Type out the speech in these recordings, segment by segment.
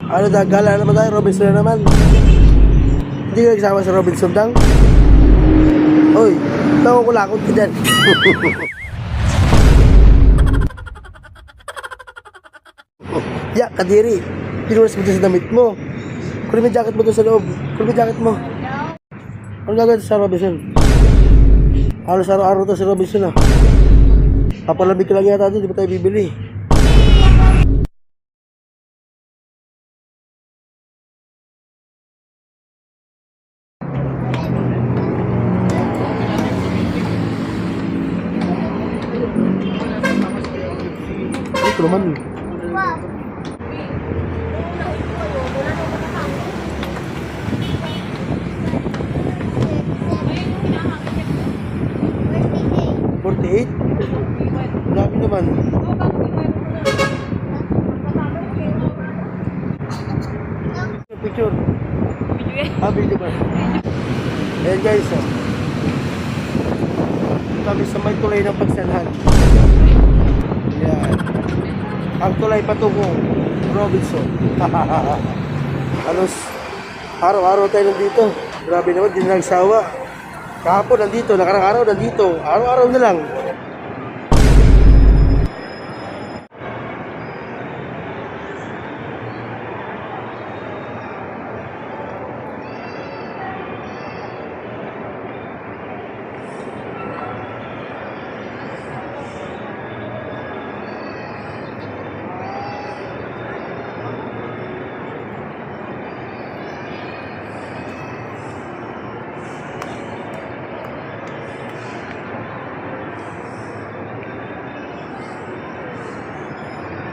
Ano, gala naman tayo, Robinson na naman. Hindi ka nagsama sa Robinson dang? Uy, tawa ko lakot ka dyan. Ya, kadiri. Pinunas mo dyan sa damit mo. Kunin mo yung jacket mo doon sa loob. Kunin mo yung jacket mo. Ano gagawin sa Robinson? Halos araw-araw to sa Robinson ah. Papalamig ka lang yata doon, di ba tayo bibili? Ito naman. $48? Grabe naman. Picture. Video ba? Ayan guys, oh. Kami sa may tulay ng pagsanhan. Ayan. Ang tulay patungong Robinson. Halos araw-araw tayo nandito. Grabe naman, di na nagsawa. Kahapon nandito, nakarang araw nandito. Araw-araw na lang.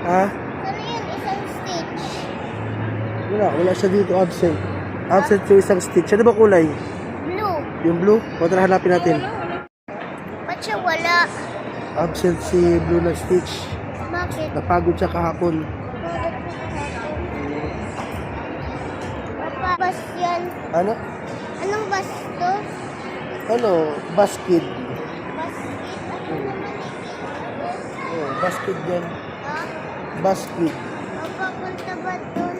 Ha? Ano yun? Isang stitch. Wala siya dito, absent. Absent yung isang stitch. Ano ba kulay? Blue. Yung blue? O tara hanapin natin. Ba't siya wala? Absent si blue na stitch. Bakit? Napagod siya kahapon. Papa, bus yan. Ano? Anong bus to? Ano? Basket. Basket? Ano naman ito? Oh, basket yan. Ha? Basket. Papa, punta ba dun?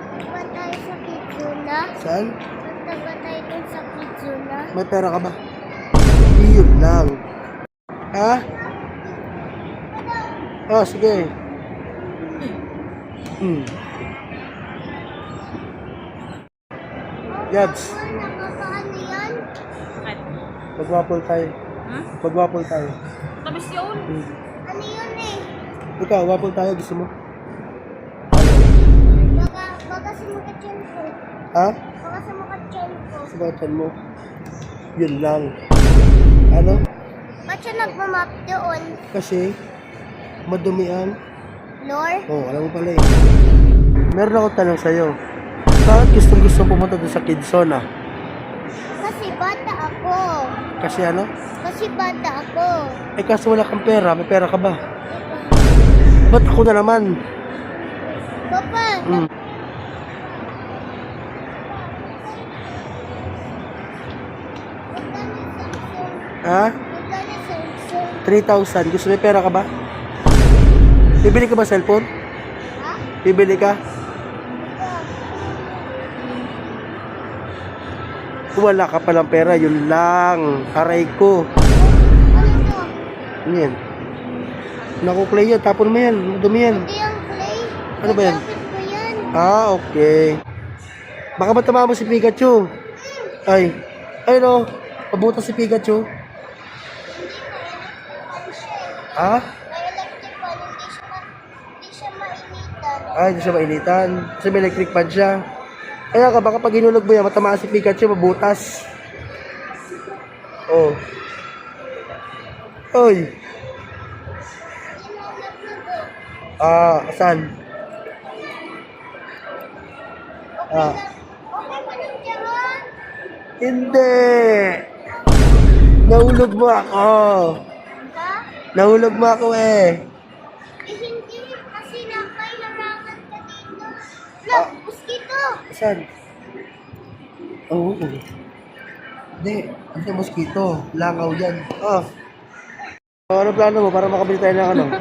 Punta ba tayo sa Kitsuna? Saan? Punta ba tayo dun sa Kitsuna? May pera ka ba? Yun lang. Ha? Oh, sige. Yabs. Nakakaano yan? Magwapol tayo. Magwapol tayo. Tapos yun. Ano yun eh? Ikaw, wapol tayo. Gusto mo? Baka sumakat yan ko. Ha? Baka sumakat yan ko. Sabatan mo. Yun lang. Ano? Ba't siya nagmamap doon? Kasi, madumian. Lore? Oh, alam mo pala eh. Meron akong tanong sa'yo. Bakit gusto pumunta doon sa Kidsona? Kasi bata ako. Kasi ano? Kasi bata ako. Eh kaso wala kang pera. May pera ka ba? Ba't ako na naman? Papa, magkano Samsung? Ha? Magkano Samsung? 3,000. Gusto may pera ka ba? Bibili ka ba cellphone? Ha? Bibili ka? Kung wala ka palang pera, yun lang. Aray ko. Ano to? Ano yan? Naku-clay yan. Tapon mo yan. Madumi yan. Ito yung clay? Ano ba yan? Malapit ko yan. Ah, okay. Baka matama mo si Pikachu. Ay. Ay no. Pabuta si Pikachu. Ha? May electric fan, hindi siya mainitan. Ay, hindi siya mainitan. Kasi may electric fan siya. Kaya ka, baka pag hinulog mo yan, matamaan si Pikachu, mabutas. Oh. Oy. Ah, saan? Ah. Okay pa lang dyan. Hindi. Nahulog mo ako. Ha? Nahulog mo ako eh. Eh hindi, kasi nakailangan ka dito. Look, mosquito! Saan? Oo. Hindi. Ano yung mosquito? Langaw yan. Oh. Ano plano mo para makabili tayo ng ano?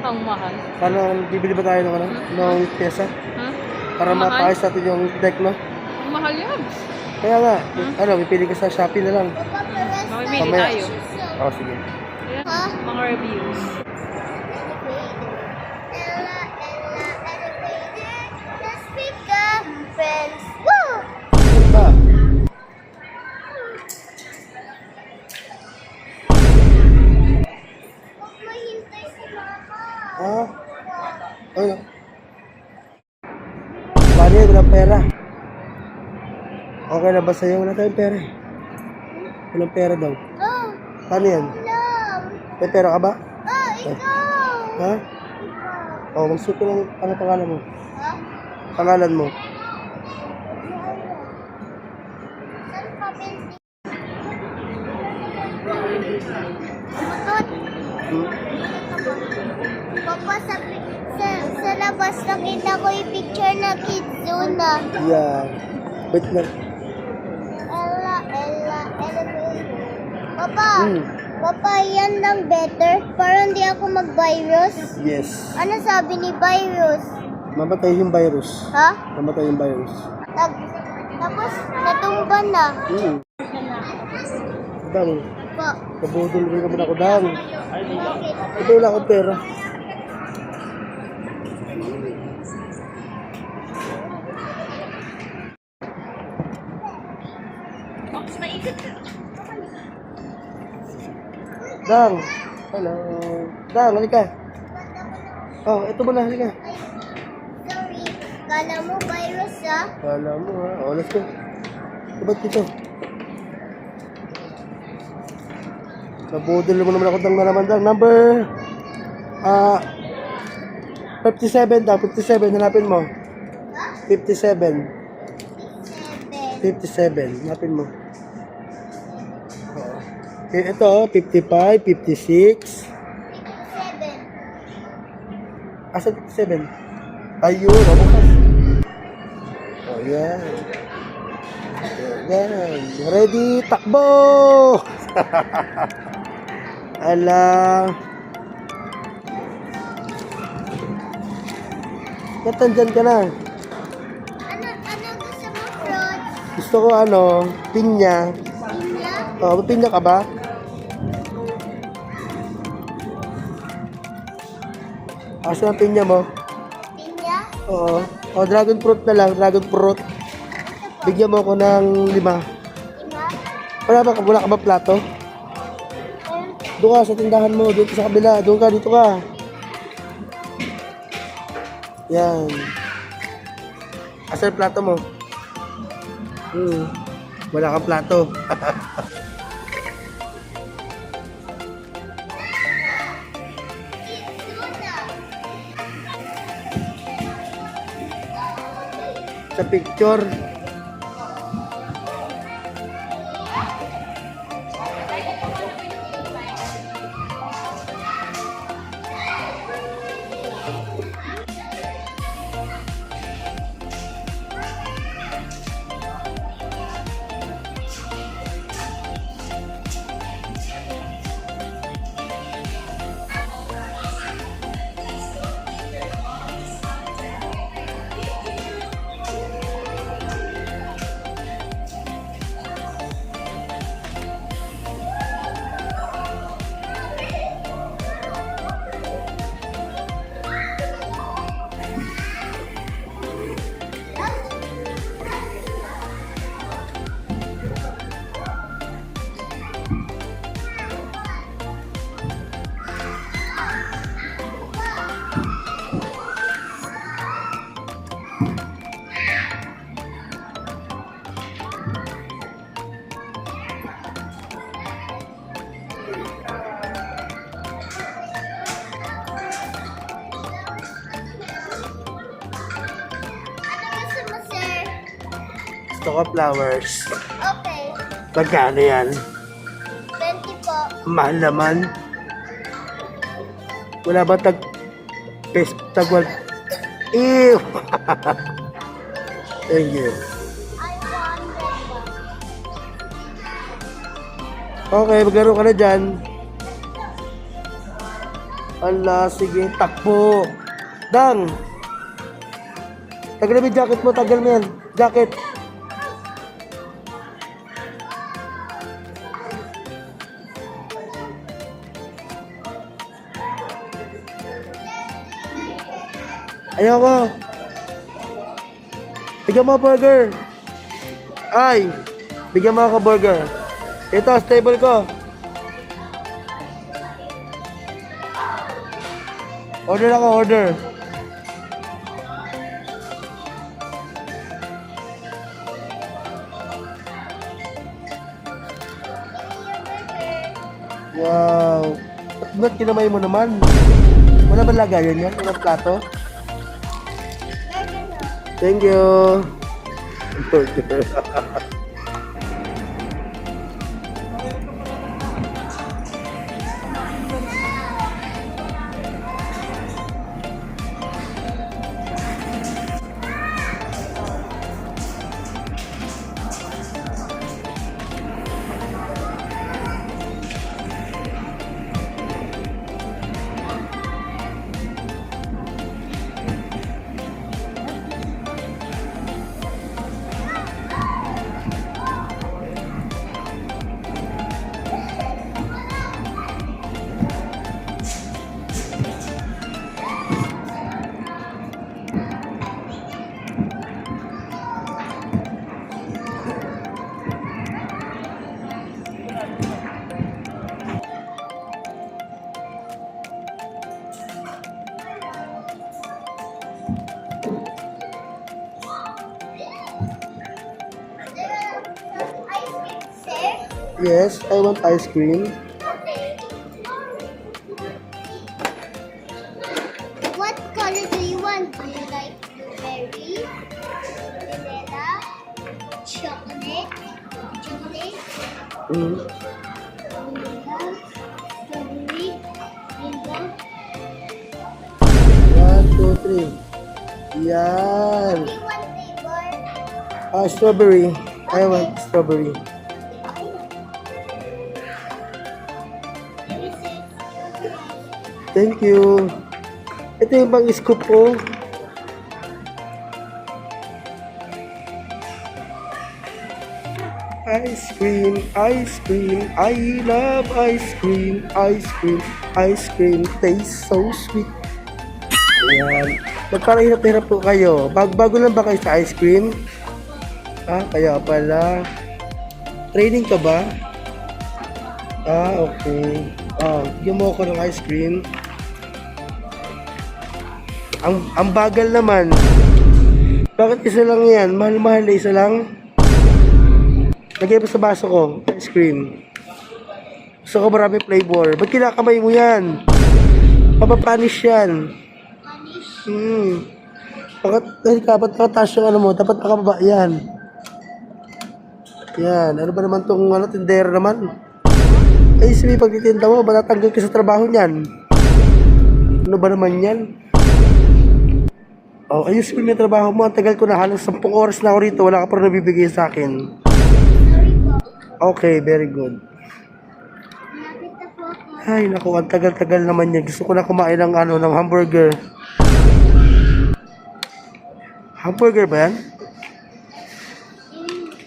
Ang mahal. Paano, bibili ba tayo ng ano? Ng pyesa? Ha? Para Mahal? mapaayos natin yung deck, no? Ang mahal yan. Kaya nga, ano, pipili ka sa Shopee na lang. Papa, pares Mamimili tayo Mamaya. tayo. ng chicho. Oh, sige. Ayan, Ha? mga reviews. Ella, elevator. Let's become friends. Woo! Ano ba? Huwag mahintay si mama. Ha? Ano? Paano yan? Walang pera. Okay na ba sa'yo? Wala tayong pera eh. Walang pera daw. Oh, Paano yan? alam. May pera ka ba? Oh, ikaw. Ha? Ikaw. Oh, magsuot ka ng ano pangalan mo? Ha? Pangalan mo. Saan ka, Benji? Matot. Hmm? Papa, sa labas nakita ko yung picture na Kidzuna. Yeah. Wait lang. Ella, elevator. Papa, Hmm. Papa, yan lang better. Para hindi ako mag-virus. Yes. Ano sabi ni virus? Mamatay yung virus. Ha? Mamatay yung virus. Tapos, natumba na. Hmm. Dang. Pa, Kabudol rin naman ako, Dang. Ito wala akong pera. Dang. Hello. Dang, halika. Oh, ito mo na, halika. sorry. Kala mo virus, ha? Kala mo ha. Oh, let's go. Ba't dito? Nabudol mo naman ako Dang na naman, Dang. Number 57 daw. 57. Hanapin mo. 57. 57. Hanapin mo. Oo. Okay, ito, 55, 56. 7. Asa 57? Ayun, bukas. Oh, yan. Yan. Ready, takbo! Ala. Natandyan ka na. Ano gusto mo, fruits? Gusto ko pinya. Pinya? Oh, may pinya ka ba? Asa ang pinya mo? Pinya? Oo. Oh, dragon fruit na lang, dragon fruit. Bigyan mo ako ng 5. Lima? Wala ka ba plato? Meron Doon ka sa tindahan mo, doon ka sa kabila, doon ka, dito ka. Yan. Asa yung plato mo? Wala kang plato. Sa picture. Gusto ko flowers. Okay. Magkano yan? 20 po. Mahal naman. Wala ba tagwal? Ew! Thank you. I want that one. Okay, maglaro ka na dyan. Ala, sige, takbo. Dang! Tagal mo yung jacket mo, tagal mo yan. Jacket. Ayoko. Bigyan mo ako burger. Ay, bigyan mo ako burger. Ito, stable ko. Order ako, order. Wow. Ba't kinamay mo naman? Wala ba lagayan yan? Walang plato? Thank you. Yes, I want ice cream. What color do you want? Do you like blueberry, vanilla, chocolate, Mm. vanilla, strawberry, rainbow? 1, 2, 3. Yan. Do you want flavor? Strawberry. I want strawberry. Let me see. Thank you. Ito yung bang scoop ko. Ice cream, ice cream. I love ice cream, ice cream, ice cream. Tastes so sweet. Ayan. Magparahirap-hirap po kayo. Bago lang ba kayo sa ice cream? Kaya pala. Training ka ba? Okay. Bigyan mo ako ng ice cream. Ang bagal naman. Bakit isa lang yan? Mahal-mahal na isa lang. Lagay mo sa baso ko. Ice cream. Gusto ko marami flavor. Ba't kinakamay mo yan? Papapanish yan. Bakit dapat nakataas yung ano mo? Dapat nakababa yan. Yan. Ano ba naman tong tindera naman? Ay, sabi pagtitinda mo, ba natanggal ka sa trabaho niyan? Ano ba naman yan? Ayusin mo yung trabaho mo. Ang tagal ko na, halos 10 oras na ako rito. Wala ka pa rin nabibigay sa akin. Sorry po. Okay, very good. Malapit na po ako. Ay, naku, ang tagal-tagal naman yan. Gusto ko na kumain ng ng hamburger. Hamburger ba yan?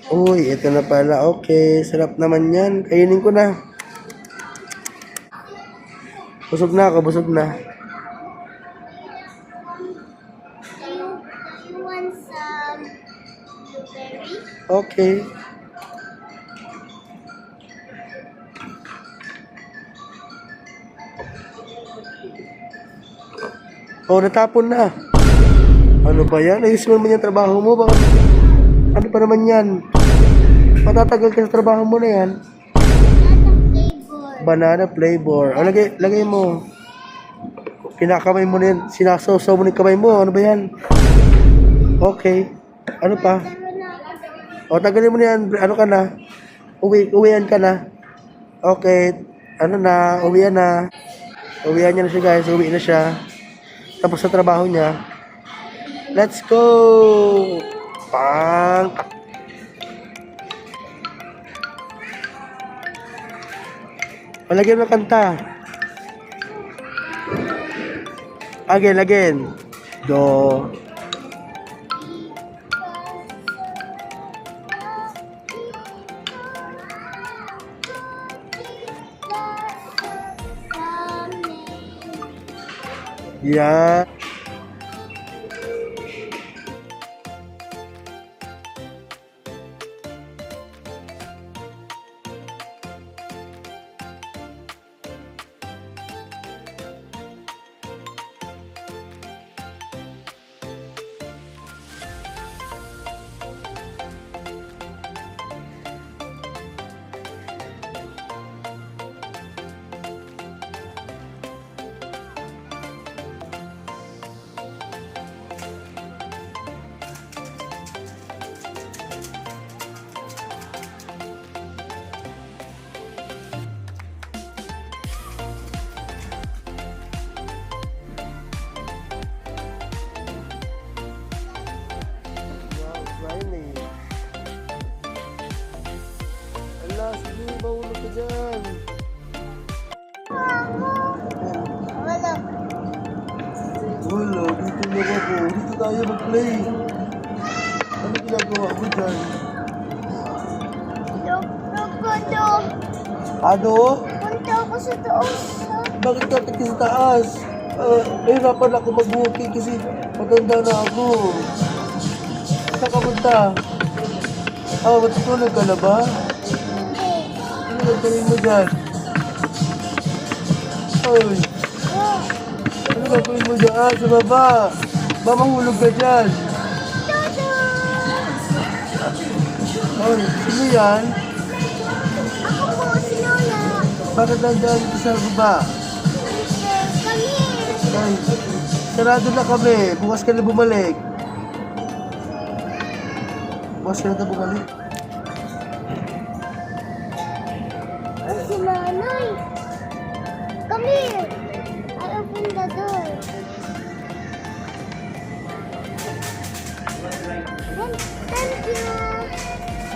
Uy, ito na pala. Okay, sarap naman yan. Kainin ko na. Busog na ako, busog na. Do you want some blueberry? Okay. Natapon na. Ano ba yan? Ayusin mo naman yung trabaho mo. Bakit? Ano pa naman yan? Matatagal ka sa trabaho mo na yan. Banana flavor. Banana flavor. Lagay mo. Kinakamay mo na yan. Sinasaw-saw mo na yung kamay mo. Ano ba yan? Okay. Ano pa? Tagalin mo na yan. Ano ka na? Uwian ka na. Okay. Ano na? Uwian na. Uwian niya na siya, guys. Uwi na siya. Tapos sa trabaho niya. Let's go! Pang! Palagyan mo kanta. Again. Do. Yan. Ryan eh. Ala, sige, mahulog ka dyan. Wala. Wala, dito lang ako. Dito tayo mag-play. Ano ginagawa mo dyan? Nagkado. Ano? Punta ako sa taas. Bakit ka sa taas? Nahirapan ako mag-walking kasi maganda na ako. Saan ka punta? Matutulog ka na ba? Hindi. Ano gagawin mo dyan? Ay, Oh. ano gagawin mo dyan? Sa baba. Ba, mahulog ka dyan. Tada! Ay, sino yan? Ako po, si Lola. Bakit nandyan dito sa baba? Kami. Ay, sarado na kami. Bukas ka na bumalik. Bukas ka na bumalik. Ang si nanay. Kami. Ayaw punta doon. Thank you.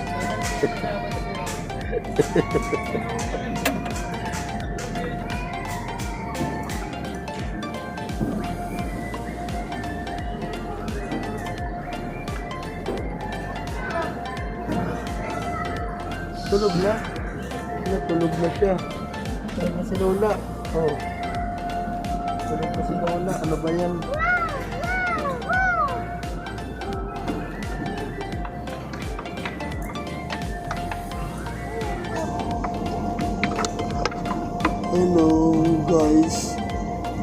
Tulog na. Tulog na siya. Tulog na si Lola. Oh. Tulog na si Lola. Ano ba yan? Hello guys.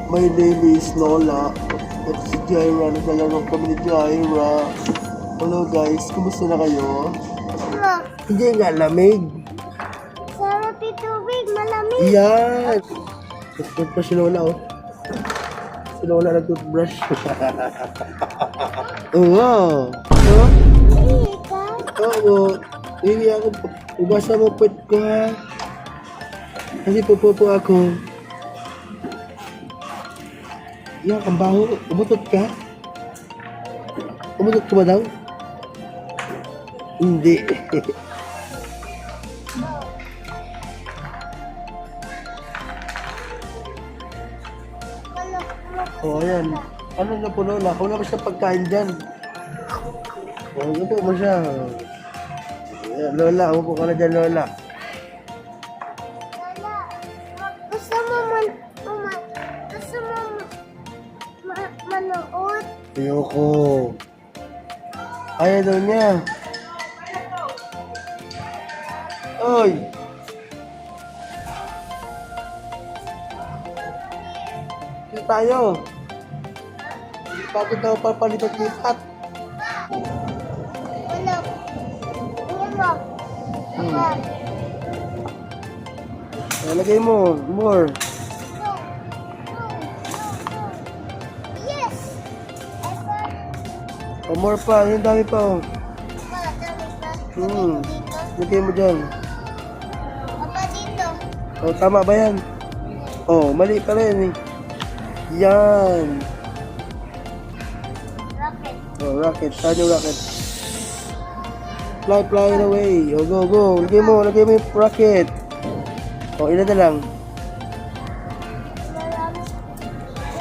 My name is Lola. At si Jaira. Naglalaro kami ni Jaira. Hello guys. Kumusta na kayo? Ma, Hindi nga lamig. sarap yung tubig. Malamig. Yan! Toothbrush si Lola, oh. Si Lola nag-toothbrush. Oo. Oh. Ika. Oo. Hindi ako. Ubasa mo pwet ko, ha. Kasi pupupo ako. Yan, ang baho. Umutot ka? Umutot ka ba daw? Hindi. Oh, ayan. Ano na po, Lola? Wala ba siya pagkain dyan? Oh, upo mo siya. Ayan, Lola, upo ka na dyan, Lola. Lola, gusto mo manood? Ayoko. Ayaw daw niya. Oy! Dito tayo. Bakit daw papalipat-lipat? Wala. Wala. Wala. Lagay mo. More. No. No. No. Yes! I found Oh, more pa. Yung dami pa, oh. pa. Dami pa. Hmm. Dito. Lagay mo dyan. Papa, dito. Oh, tama ba yan? Oh, mali pa rin, eh. Yan. Rocket. Oh, rocket. Saan yung rocket? Fly away. Oh, go. Lagay mo yung rocket. Oh, ilan na lang? Marami.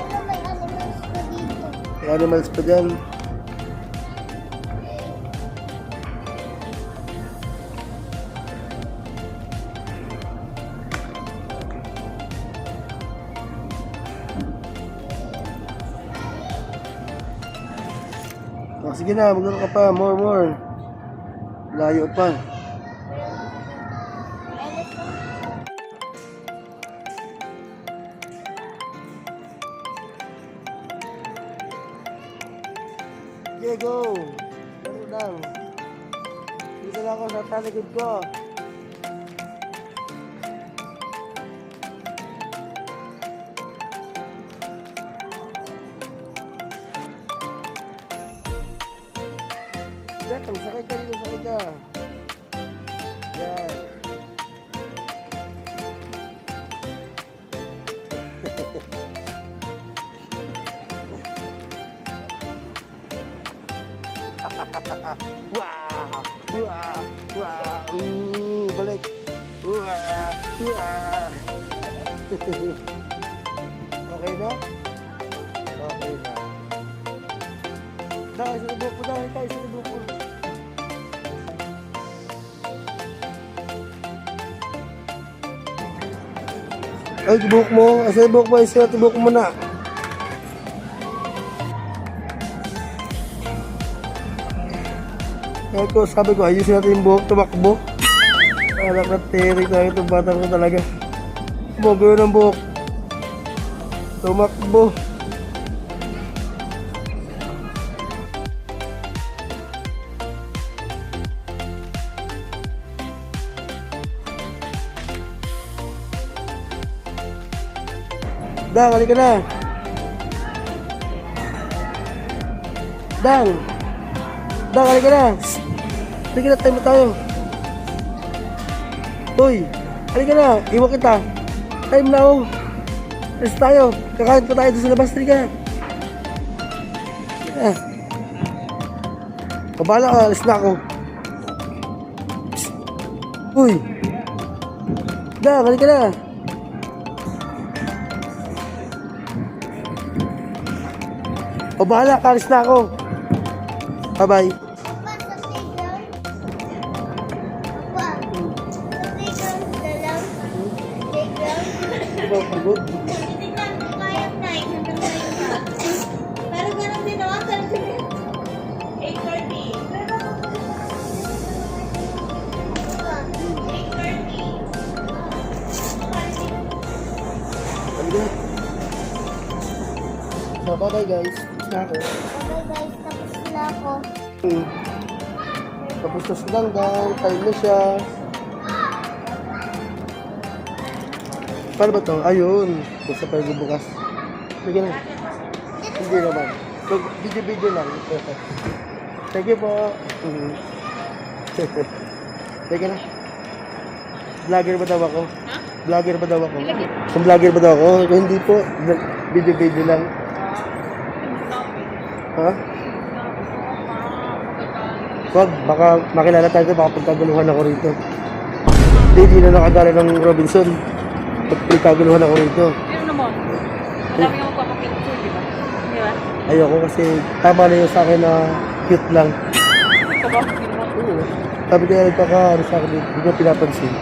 Ano may animals ko dito? May animals pa dyan. Sige na, maglaro ka pa. More. Layo pa. Okay, go. Laro lang. Dito lang ako sa talikod ko. Yan, sakay ka dito, sakay ka. Yan. Wow! Balik! Okay na? Okay na. Dahil sa lubok mo, tayo sa lubok mo. Ay, tibok mo. Asa tibok mo? Isa tibok mo na. Kaya ko, sabi ko, ayusin natin yung buhok, tumakbo. Anak na terik na itong batang ko talaga. Tumakbo yun ang buhok. Tumakbo. Dang, halika na. Dang, halika na. Halika na, tayo. Uy, halika na. Iwan kita. Time na oh. Alis tayo. Kakain pa tayo doon sa labas. Halika na. Kabala ka, alis na ako. Uy. Dang, halika na. O bahala ka, alis na ako. Bye-bye. Papa, sa playground? Papa, sa playground ka lang? Playground? Diba, pagod? Hindi ka kaya na, hanggang ngayon na. Pero ganun din naman, pero 8:30. Papa, 8:30. Halika. So, bye-bye guys. Na ako. Okay guys, tapos na ako. Tapos na si Dangdang. Time na siya. Paano ba to? Ayun. Basta pa yung bukas. Sige na. Hindi naman. Video lang. Thank you po. Sige na. Vlogger ba daw ako? Vlogger ba daw ako? Kung vlogger ba daw ako? Kung hindi po. Video lang. Ha? Wag, baka makilala tayo, baka pagkaguluhan ako rito. Hindi na nakagala ng Robinson. Pagkaguluhan ako rito. Pero naman, madami yung magpapapicture, di ba? Di ba? Ayoko kasi tama na yun sa akin na cute lang. Ito ba? Hindi naman. Oo. Sabi ko nagkaka sa akin, hindi ko pinapansin.